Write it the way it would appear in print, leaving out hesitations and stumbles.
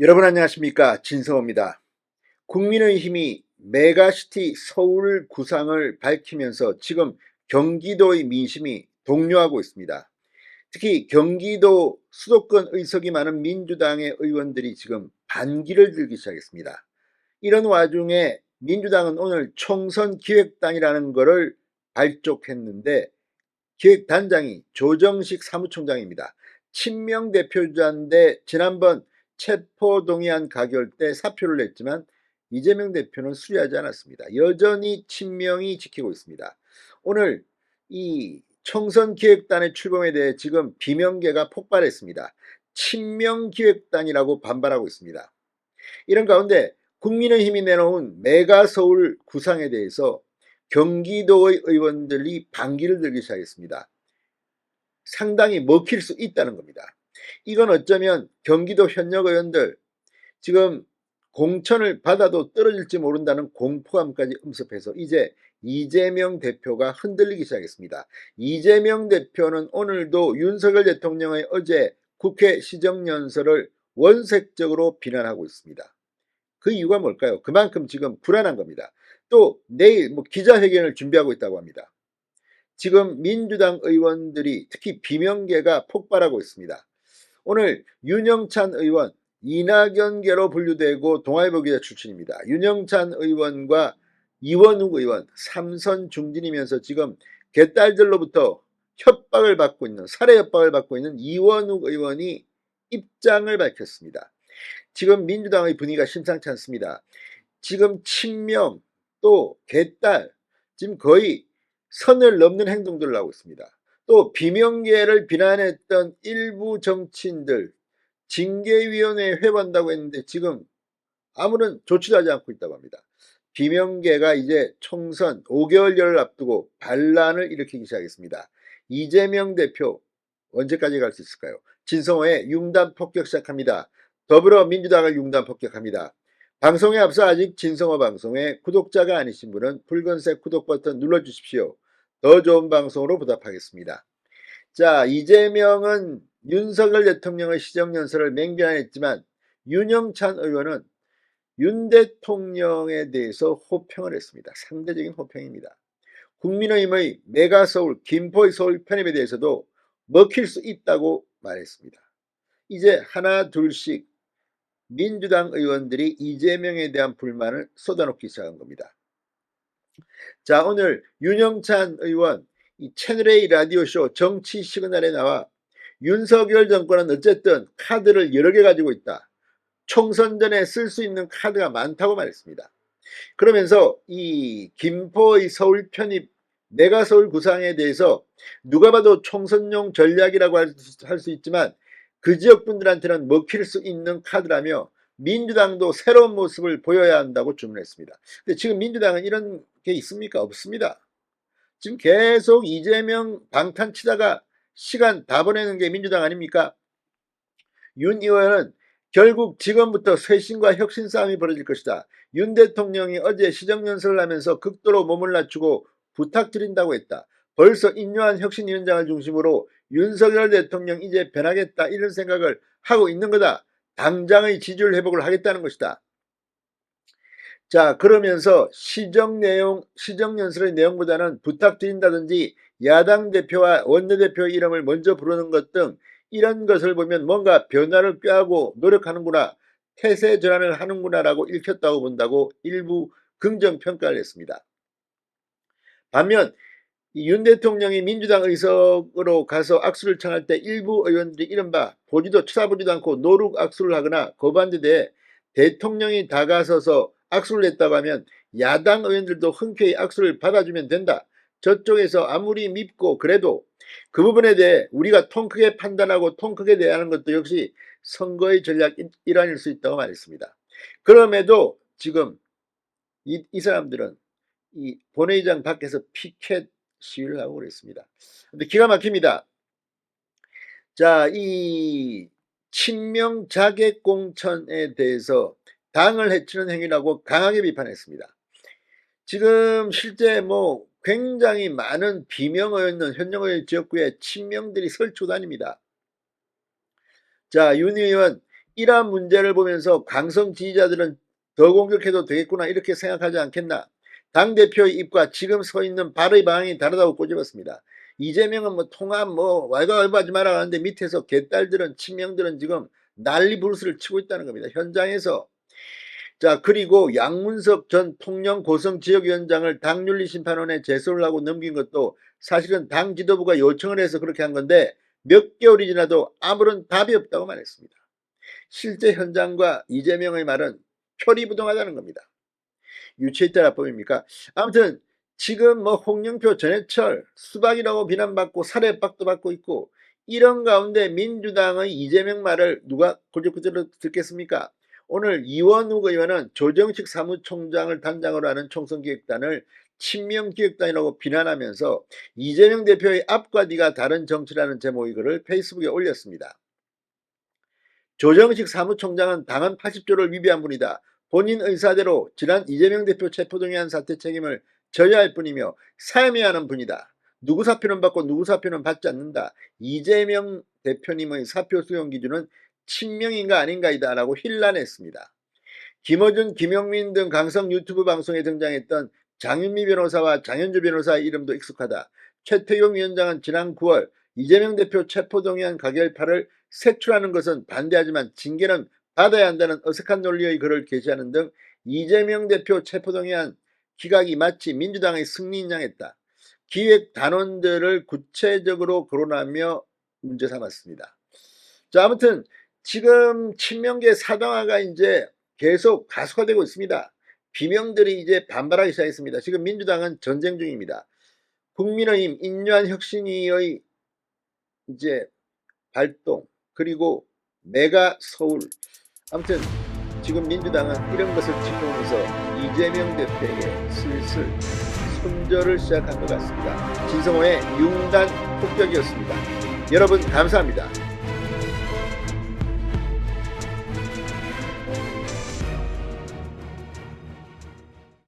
여러분 안녕하십니까, 진성호입니다. 국민의힘이 메가시티 서울 구상을 밝히면서 지금 경기도의 민심이 동요하고 있습니다. 특히 경기도 수도권 의석이 많은 민주당의 의원들이 지금 반기를 들기 시작했습니다. 이런 와중에 민주당은 오늘 총선 기획단이라는 것을 발족했는데, 기획단장이 조정식 사무총장입니다. 친명 대표주자인데 지난번 체포동의안 가결 때 사표를 냈지만 이재명 대표는 수리하지 않았습니다. 여전히 친명이 지키고 있습니다. 오늘 이 총선기획단의 출범에 대해 지금 비명계가 폭발했습니다. 친명기획단이라고 반발하고 있습니다. 이런 가운데 국민의힘이 내놓은 메가서울 구상에 대해서 경기도의 의원들이 반기를 들기 시작했습니다. 상당히 먹힐 수 있다는 겁니다. 이건 어쩌면 경기도 현역 의원들 지금 공천을 받아도 떨어질지 모른다는 공포감까지 음습해서 이제 이재명 대표가 흔들리기 시작했습니다. 이재명 대표는 오늘도 윤석열 대통령의 어제 국회 시정연설을 원색적으로 비난하고 있습니다. 그 이유가 뭘까요? 그만큼 지금 불안한 겁니다. 또 내일 기자회견을 준비하고 있다고 합니다. 지금 민주당 의원들이 특히 비명계가 폭발하고 있습니다. 오늘 윤영찬 의원, 이낙연계로 분류되고 동아일보 기자 출신입니다. 윤영찬 의원과 이원욱 의원, 삼선 중진이면서 지금 개딸들로부터 협박을 받고 있는, 살해 협박을 받고 있는 이원욱 의원이 입장을 밝혔습니다. 지금 민주당의 분위기가 심상치 않습니다. 지금 친명 또 개딸 지금 거의 선을 넘는 행동들을 하고 있습니다. 또 비명계를 비난했던 일부 정치인들 징계위원회에 회부한다고 했는데 지금 아무런 조치도 하지 않고 있다고 합니다. 비명계가 이제 총선 5개월여를 앞두고 반란을 일으키기 시작했습니다. 이재명 대표 언제까지 갈 수 있을까요? 진성호의 융단 폭격 시작합니다. 더불어민주당을 융단 폭격합니다. 방송에 앞서 아직 진성호 방송에 구독자가 아니신 분은 붉은색 구독 버튼 눌러주십시오. 더 좋은 방송으로 보답하겠습니다. 자, 이재명은 윤석열 대통령의 시정연설을 맹비난했지만 윤영찬 의원은 윤 대통령에 대해서 호평을 했습니다. 상대적인 호평입니다. 국민의힘의 메가서울, 김포의 서울 편입에 대해서도 먹힐 수 있다고 말했습니다. 이제 하나 둘씩 민주당 의원들이 이재명에 대한 불만을 쏟아놓기 시작한 겁니다. 자, 오늘 윤영찬 의원 이 채널A 라디오쇼 정치 시그널에 나와 윤석열 정권은 어쨌든 카드를 여러 개 가지고 있다. 총선 전에 쓸 수 있는 카드가 많다고 말했습니다. 그러면서 이 김포의 서울 편입 메가서울 구상에 대해서 누가 봐도 총선용 전략이라고 할 수 있지만 그 지역 분들한테는 먹힐 수 있는 카드라며 민주당도 새로운 모습을 보여야 한다고 주문했습니다. 근데 지금 민주당은 이런 게 있습니까? 없습니다. 지금 계속 이재명 방탄치다가 시간 다 보내는 게 민주당 아닙니까? 윤 의원은 결국 지금부터 쇄신과 혁신 싸움이 벌어질 것이다. 윤 대통령이 어제 시정연설을 하면서 극도로 몸을 낮추고 부탁드린다고 했다. 벌써 인요한 혁신위원장을 중심으로 윤석열 대통령 이제 변하겠다 이런 생각을 하고 있는 거다. 당장의 지지율 회복을 하겠다는 것이다. 자, 그러면서 시정연설의 내용보다는 부탁드린다든지 야당 대표와 원내대표 이름을 먼저 부르는 것 등 이런 것을 보면 뭔가 변화를 꾀하고 노력하는구나, 태세 전환을 하는구나라고 읽혔다고 본다고 일부 긍정평가를 했습니다. 반면 윤 대통령이 민주당 의석으로 가서 악수를 청할 때 일부 의원들이 이른바 보지도 쳐다보지도 않고 노룩 악수를 하거나 거부한 데 대해 대통령이 다가서서 악수를 했다고 하면 야당 의원들도 흔쾌히 악수를 받아주면 된다. 저쪽에서 아무리 밉고 그래도 그 부분에 대해 우리가 통 크게 판단하고 통 크게 대하는 것도 역시 선거의 전략 일환일 수 있다고 말했습니다. 그럼에도 지금 이 사람들은 이 본회의장 밖에서 피켓 시위를 하고 그랬습니다. 근데 기가 막힙니다. 자, 이 친명 자객 공천에 대해서 당을 해치는 행위라고 강하게 비판했습니다. 지금 실제 굉장히 많은 비명의원, 현역의원 지역구에 친명들이 설치고 다닙니다. 자, 윤 의원 이러한 문제를 보면서 강성 지지자들은 더 공격해도 되겠구나 이렇게 생각하지 않겠나. 당대표의 입과 지금 서 있는 발의 방향이 다르다고 꼬집었습니다. 이재명은 뭐 통합 뭐 왈가왈부하지 마라 하는데 밑에서 개딸들은 친명들은 지금 난리 부르스를 치고 있다는 겁니다. 현장에서. 자, 그리고 양문석 전 통영 고성 지역위원장을 당윤리심판원에 제소를 하고 넘긴 것도 사실은 당 지도부가 요청을 해서 그렇게 한 건데 몇 개월이 지나도 아무런 답이 없다고 말했습니다. 실제 현장과 이재명의 말은 표리부동하다는 겁니다. 유체이탈 합법입니까? 아무튼 지금 뭐 홍영표, 전해철 수박이라고 비난받고 살해박도 받고 있고 이런 가운데 민주당의 이재명 말을 누가 고적고적으로 듣겠습니까? 오늘 이원욱 의원은 조정식 사무총장을 단장으로 하는 총선기획단을 친명기획단이라고 비난하면서 이재명 대표의 앞과 뒤가 다른 정치라는 제목의 글을 페이스북에 올렸습니다. 조정식 사무총장은 당헌 80조를 위배한 분이다. 본인 의사대로 지난 이재명 대표 체포동의안 사태 책임을 져야 할 뿐이며 사임해야 하는 분이다. 누구 사표는 받고 누구 사표는 받지 않는다. 이재명 대표님의 사표 수용 기준은 친명인가 아닌가이다 라고 힐난했습니다. 김어준, 김용민 등 강성 유튜브 방송에 등장했던 장윤미 변호사와 장현주 변호사의 이름도 익숙하다. 최태경 위원장은 지난 9월 이재명 대표 체포동의안 가결파를 색출하는 것은 반대하지만 징계는 받아야 한다는 어색한 논리의 글을 게시하는 등 이재명 대표 체포동의안 기각이 마치 민주당의 승리인 양했다. 기획 단원들을 구체적으로 거론하며 문제 삼았습니다. 자, 아무튼 지금 친명계 사당화가 이제 계속 가속화되고 있습니다. 비명들이 이제 반발하기 시작했습니다. 지금 민주당은 전쟁 중입니다. 국민의힘 인류한혁신위의 이제 발동 그리고 메가 서울 아무튼 지금 민주당은 이런 것을 지켜오면서 이재명 대표에게 슬슬 손절을 시작한 것 같습니다. 진성호의 융단 폭격이었습니다. 여러분 감사합니다.